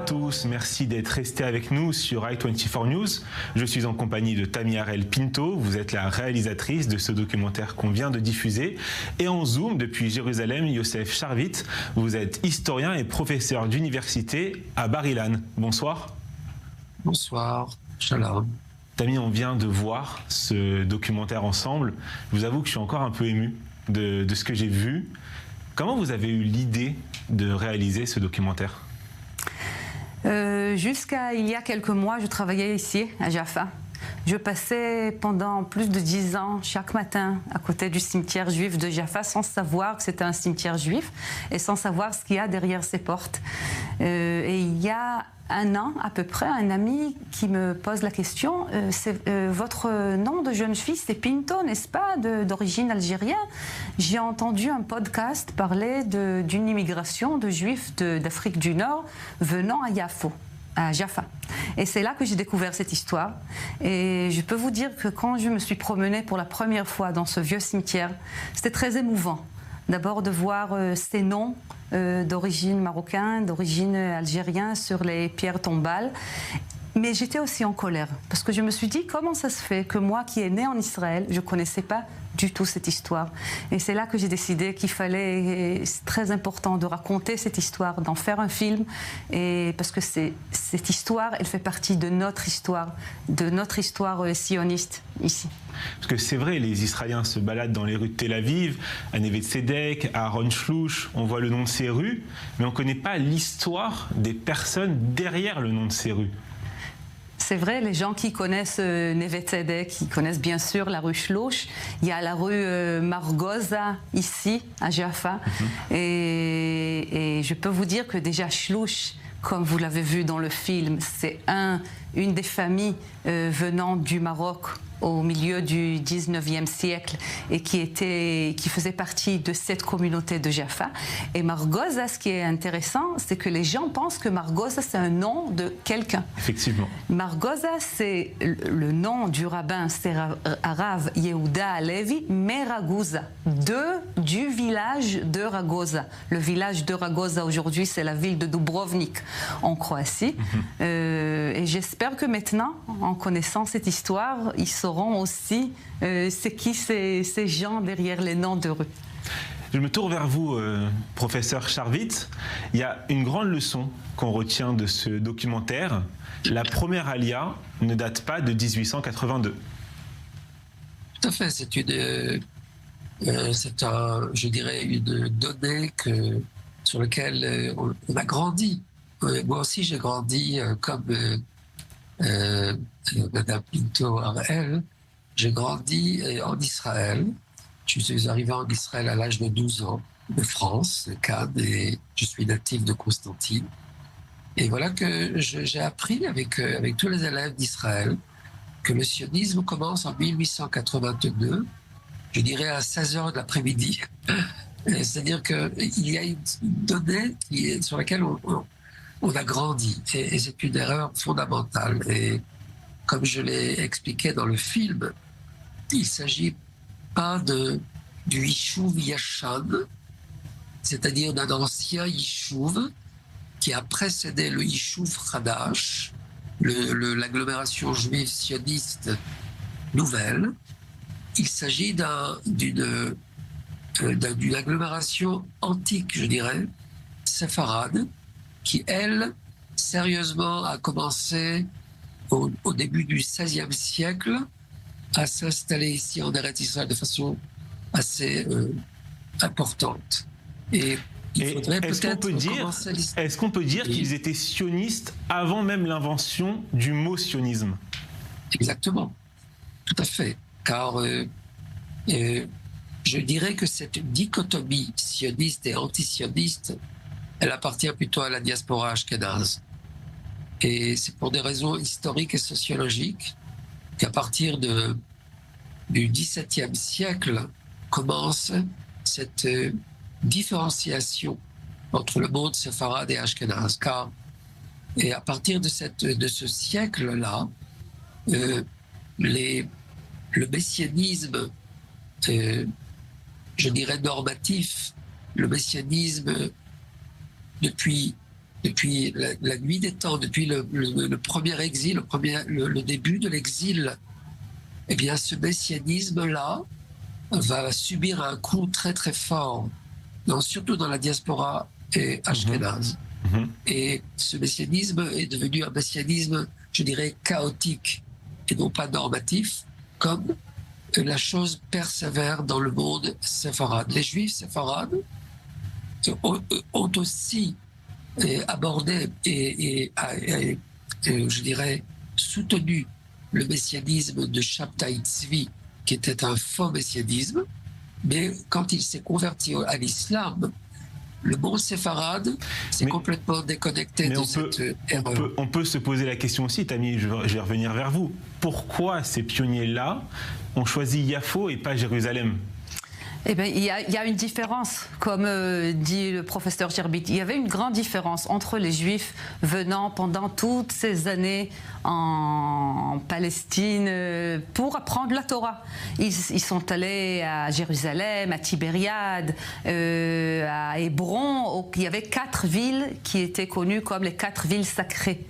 tous, merci d'être restés avec nous sur i24 News. Je suis en compagnie de Tamiarel Pinto, vous êtes la réalisatrice de ce documentaire qu'on vient de diffuser. Et en Zoom, depuis Jérusalem, Youssef Charvit, vous êtes historien et professeur d'université à Bar-Ilan. Bonsoir. Bonsoir, shalom. Tami, on vient de voir ce documentaire ensemble. Je vous avoue que je suis encore un peu ému de ce que j'ai vu. Comment vous avez eu l'idée de réaliser ce documentaire ? Jusqu'à il y a quelques mois, je travaillais ici, à Jaffa. Je passais pendant plus de 10 ans, chaque matin, à côté du cimetière juif de Jaffa, sans savoir que c'était un cimetière juif et sans savoir ce qu'il y a derrière ces portes. Et il y a un an, à peu près, un ami qui me pose la question votre nom de jeune fille, c'est Pinto, n'est-ce pas, d'origine algérienne? J'ai entendu un podcast parler d'une immigration de juifs d'Afrique du Nord venant à Yafo, à Jaffa. Et c'est là que j'ai découvert cette histoire. Et je peux vous dire que quand je me suis promenée pour la première fois dans ce vieux cimetière, c'était très émouvant. D'abord de voir ces noms d'origine marocaine, d'origine algérienne sur les pierres tombales. Mais j'étais aussi en colère parce que je me suis dit comment ça se fait que moi qui est née en Israël, je ne connaissais pas du tout cette histoire. Et c'est là que j'ai décidé qu'il fallait, c'est très important de raconter cette histoire, d'en faire un film, et parce que cette histoire, elle fait partie de notre histoire sioniste ici. Parce que c'est vrai, les Israéliens se baladent dans les rues de Tel Aviv, à Neve Tzedek, à Aaron Shlouch, on voit le nom de ces rues, mais on ne connaît pas l'histoire des personnes derrière le nom de ces rues. C'est vrai, les gens qui connaissent Neve Tzedek, qui connaissent bien sûr la rue Shlouch. Il y a la rue Margoza, ici, à Jaffa. Et je peux vous dire que déjà Shlouch, comme vous l'avez vu dans le film, c'est une des familles venant du Maroc au milieu du 19e siècle et qui faisait partie de cette communauté de Jaffa. Et Margoza, ce qui est intéressant, c'est que les gens pensent que Margoza, c'est un nom de quelqu'un. Effectivement. Margoza, c'est le nom du rabbin, c'est Rav Yehuda Halevi Meraguza, du village de Ragoza. Le village de Ragoza, aujourd'hui, c'est la ville de Dubrovnik, en Croatie. Et j'espère que maintenant, en connaissant cette histoire, ils sauront aussi c'est qui ces gens derrière les noms de rue. Je me tourne vers vous, professeur Charvit. Il y a une grande leçon qu'on retient de ce documentaire. La première alia ne date pas de 1882. Tout à fait, je dirais, une donnée sur laquelle on a grandi. Moi aussi, j'ai grandi comme Madame Pinto Ariel. J'ai grandi en Israël. Je suis arrivé en Israël à l'âge de 12 ans, de France, de Cannes, et je suis natif de Constantine. Et voilà que j'ai appris avec tous les élèves d'Israël que le sionisme commence en 1882, je dirais à 16h de l'après-midi. C'est-à-dire qu'il y a une donnée sur laquelle on a grandi, et c'est une erreur fondamentale. Et comme je l'ai expliqué dans le film, il ne s'agit pas du Yishuv Yashan, c'est-à-dire d'un ancien Yishuv qui a précédé le Yishuv Hadash, l'agglomération juive sioniste nouvelle. Il s'agit d'une agglomération antique, je dirais, séfarade, qui, elle, sérieusement a commencé au début du XVIe siècle à s'installer ici en Eretz Israël de façon assez importante. Et il faudrait peut-être commencer l'histoire. Est-ce qu'on peut dire qu'ils étaient sionistes avant même l'invention du mot sionisme? Exactement, tout à fait. Car je dirais que cette dichotomie sioniste et anti-sioniste, elle appartient plutôt à la diaspora ashkénaze. Et c'est pour des raisons historiques et sociologiques qu'à partir du XVIIe siècle commence cette différenciation entre le monde séfarade et ashkénaze. Et à partir de ce siècle-là, le messianisme, je dirais normatif, le messianisme depuis depuis la nuit des temps, depuis le premier exil, le début de l'exil, eh bien, ce messianisme-là va subir un coup très très fort, surtout dans la diaspora ashkénaze. Et ce messianisme est devenu un messianisme, je dirais, chaotique et non pas normatif, comme la chose persévère dans le monde séfarade. Les Juifs séfarades ont aussi abordé et je dirais, soutenu le messianisme de Shabtai Tzvi, qui était un faux messianisme, mais quand il s'est converti à l'islam, le monde séfarade s'est complètement déconnecté de cette erreur. On peut se poser la question aussi, Tammy, je vais revenir vers vous. Pourquoi ces pionniers-là ont choisi Yafo et pas Jérusalem ? Eh bien, il y a une différence, comme dit le professeur Gerbit. Il y avait une grande différence entre les Juifs venant pendant toutes ces années en Palestine pour apprendre la Torah. Ils sont allés à Jérusalem, à Tibériade, à Hébron. Il y avait 4 villes qui étaient connues comme les 4 villes sacrées.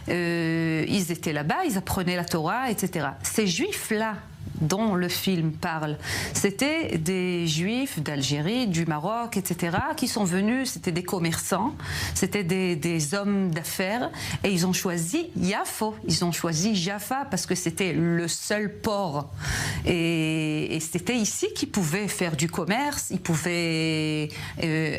Ils étaient là-bas, ils apprenaient la Torah, etc. Ces Juifs-là, dont le film parle, c'était des Juifs d'Algérie, du Maroc, etc., qui sont venus, c'était des commerçants, c'était des hommes d'affaires, et ils ont choisi Yafo, ils ont choisi Jaffa, parce que c'était le seul port. Et c'était ici qu'ils pouvaient faire du commerce, ils pouvaient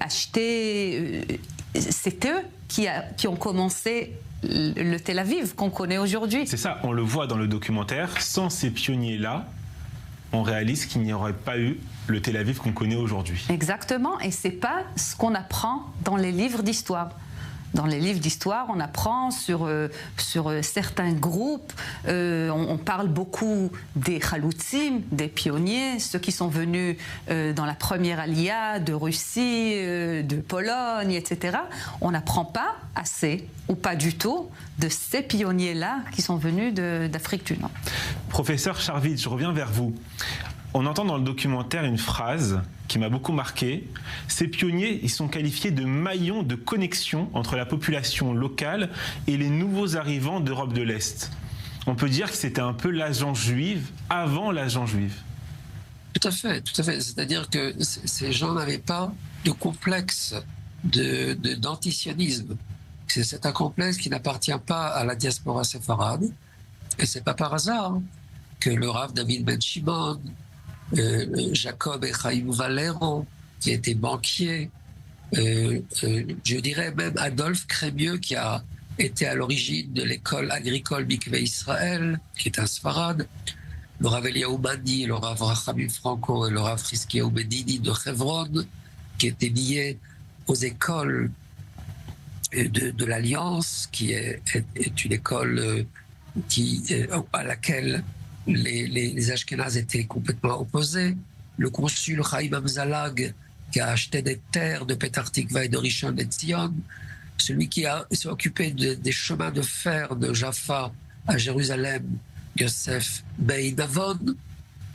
acheter. C'était eux qui ont commencé le Tel Aviv qu'on connaît aujourd'hui. C'est ça, on le voit dans le documentaire. Sans ces pionniers-là, on réalise qu'il n'y aurait pas eu le Tel Aviv qu'on connaît aujourd'hui. Exactement, et c'est pas ce qu'on apprend dans les livres d'histoire. Dans les livres d'histoire, on apprend sur certains groupes, on parle beaucoup des Chaloutzim, des pionniers, ceux qui sont venus dans la première Aliyah de Russie, de Pologne, etc. On n'apprend pas assez, ou pas du tout, de ces pionniers-là qui sont venus d'Afrique du Nord. Professeur Charvit, je reviens vers vous. On entend dans le documentaire une phrase qui m'a beaucoup marqué. Ces pionniers, ils sont qualifiés de maillons de connexion entre la population locale et les nouveaux arrivants d'Europe de l'Est. On peut dire que c'était un peu l'agence juive avant l'agence juive. Tout à fait, tout à fait. C'est-à-dire que ces gens n'avaient pas de complexe d'antisionisme. C'est un complexe qui n'appartient pas à la diaspora séfarade. Et c'est pas par hasard que le Rav David Ben Shimon, Jacob Echaim Valero, qui était banquier, je dirais même Adolphe Crémieux, qui a été à l'origine de l'école agricole Mikveh Israël, qui est un Sfarad, le Rav Eliyahu Mani, le Rav Rachamim Franco et le Rav Friskiyahu Bedini de Hebron, qui étaient liés aux écoles de l'Alliance, qui est une école à laquelle les Ashkénazes étaient complètement opposés. Le consul Chaim Amzalag, qui a acheté des terres de Petar Tikva et de Rishon LeZion, celui qui s'est occupé des chemins de fer de Jaffa à Jérusalem, Yosef Bey Navon,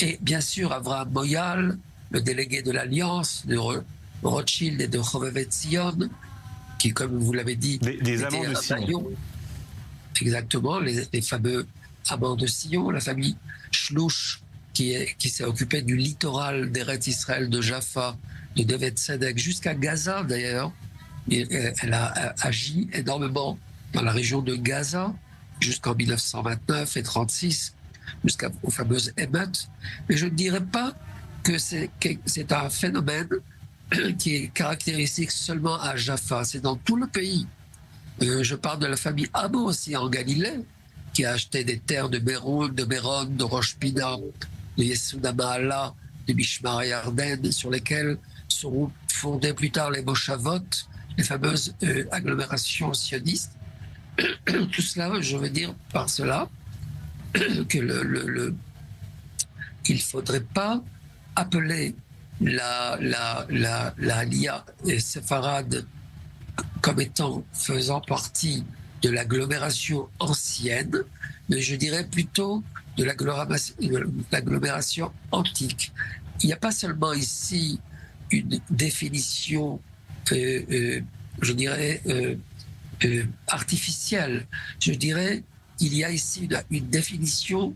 et bien sûr Avraham Moyal, le délégué de l'Alliance, de Rothschild et de Chovevet Zion, qui, comme vous l'avez dit, des amants de Sion. Exactement, les fameux amants de Sion, la famille Shlouch, qui s'est occupée du littoral d'Eretz Israël, de Jaffa, de Devet Tzedek, jusqu'à Gaza d'ailleurs. Elle a agi énormément dans la région de Gaza jusqu'en 1929 et 1936, jusqu'aux fameuses émeutes. Mais je ne dirais pas que c'est un phénomène qui est caractéristique seulement à Jaffa, c'est dans tout le pays. Je parle de la famille Amo aussi en Galilée, qui a acheté des terres de Béron, de Rosh Pina, de Yesuda Ma'ala, de Mishmar Yarden, sur lesquels seront fondées plus tard les Moshavot, les fameuses agglomérations sionistes. Tout cela, je veux dire par cela que il ne faudrait pas appeler la Aliyah séfarade comme faisant partie de l'agglomération ancienne, mais je dirais plutôt de l'agglomération antique. Il n'y a pas seulement ici une définition, je dirais, artificielle. Je dirais, il y a ici une définition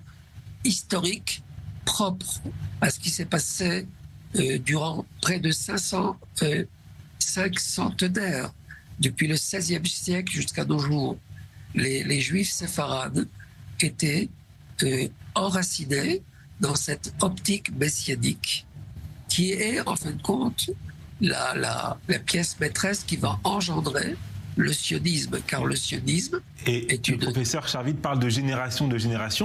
historique propre à ce qui s'est passé durant près de 5 centenaires, depuis le XVIe siècle jusqu'à nos jours. Les Juifs séfarades étaient enracinés dans cette optique messianique qui est, en fin de compte, la pièce maîtresse qui va engendrer le sionisme, car le sionisme est une... Le professeur Charvit parle de génération.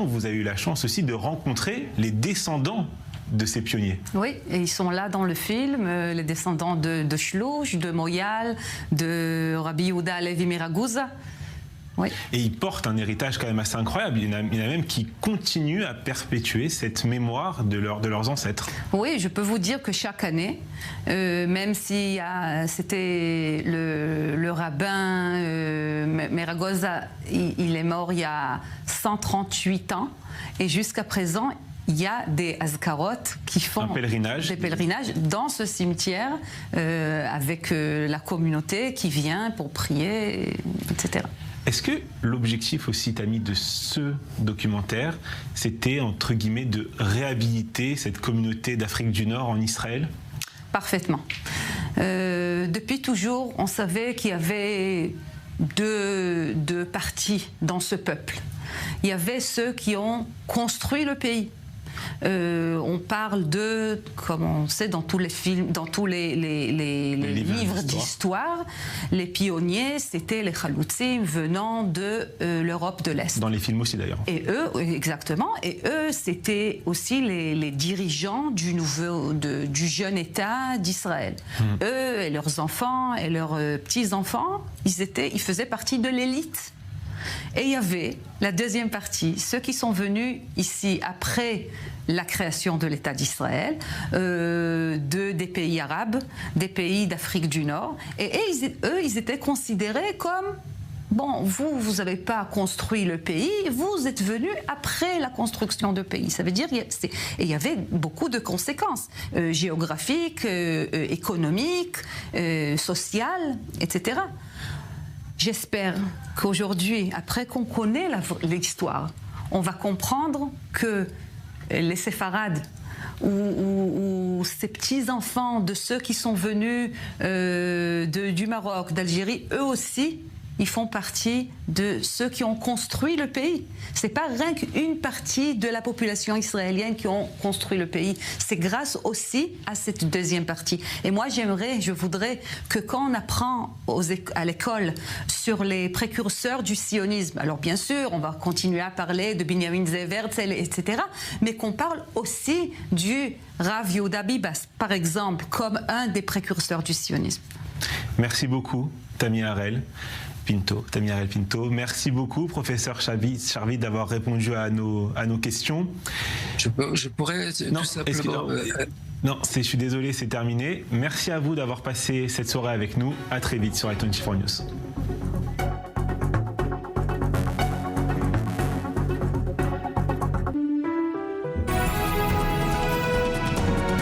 Vous avez eu la chance aussi de rencontrer les descendants de ces pionniers. Oui, et ils sont là dans le film, les descendants de Shlouch, de Moyal, de Rabbi Yehuda Levi Miraguza. Oui. Et ils portent un héritage quand même assez incroyable. Il y en a même qui continuent à perpétuer cette mémoire de leurs ancêtres. Oui, je peux vous dire que chaque année, même si c'était le rabbin Miragoza, il est mort il y a 138 ans, et jusqu'à présent, il y a des azkarot qui font des pèlerinages dans ce cimetière avec la communauté qui vient pour prier, etc. Est-ce que l'objectif aussi, Tammy, de ce documentaire, c'était, entre guillemets, de réhabiliter cette communauté d'Afrique du Nord en Israël ? Parfaitement. Depuis toujours, on savait qu'il y avait deux parties dans ce peuple. Il y avait ceux qui ont construit le pays. On parle de, comme on sait dans tous les films, dans tous les livres d'histoire, les pionniers, c'était les Chaloutzim venant de l'Europe de l'Est. Dans les films aussi d'ailleurs. Et eux, exactement, et eux, c'était aussi les dirigeants du jeune État d'Israël. Eux et leurs enfants et leurs petits-enfants, ils faisaient partie de l'élite. Et il y avait la deuxième partie, ceux qui sont venus ici après la création de l'État d'Israël, des pays arabes, des pays d'Afrique du Nord. Et eux, ils étaient considérés comme, bon, vous n'avez pas construit le pays, vous êtes venus après la construction du pays. Ça veut dire il y avait beaucoup de conséquences géographiques, économiques, sociales, etc. J'espère qu'aujourd'hui, après qu'on connaît l'histoire, on va comprendre que les séfarades ou ces petits-enfants de ceux qui sont venus du Maroc, d'Algérie, eux aussi, ils font partie de ceux qui ont construit le pays. Ce n'est pas rien qu'une partie de la population israélienne qui ont construit le pays. C'est grâce aussi à cette deuxième partie. Et moi, je voudrais que quand on apprend à l'école sur les précurseurs du sionisme, alors bien sûr, on va continuer à parler de Binyamin Ze'ev Herzl, etc., mais qu'on parle aussi du Rav Yehuda Bibas, par exemple, comme un des précurseurs du sionisme. Merci beaucoup, Tammy Harel Pinto. Merci beaucoup, professeur Charvit, d'avoir répondu à nos questions. Je pourrais tout simplement... Non, je suis désolé, c'est terminé. Merci à vous d'avoir passé cette soirée avec nous. À très vite sur i24 News.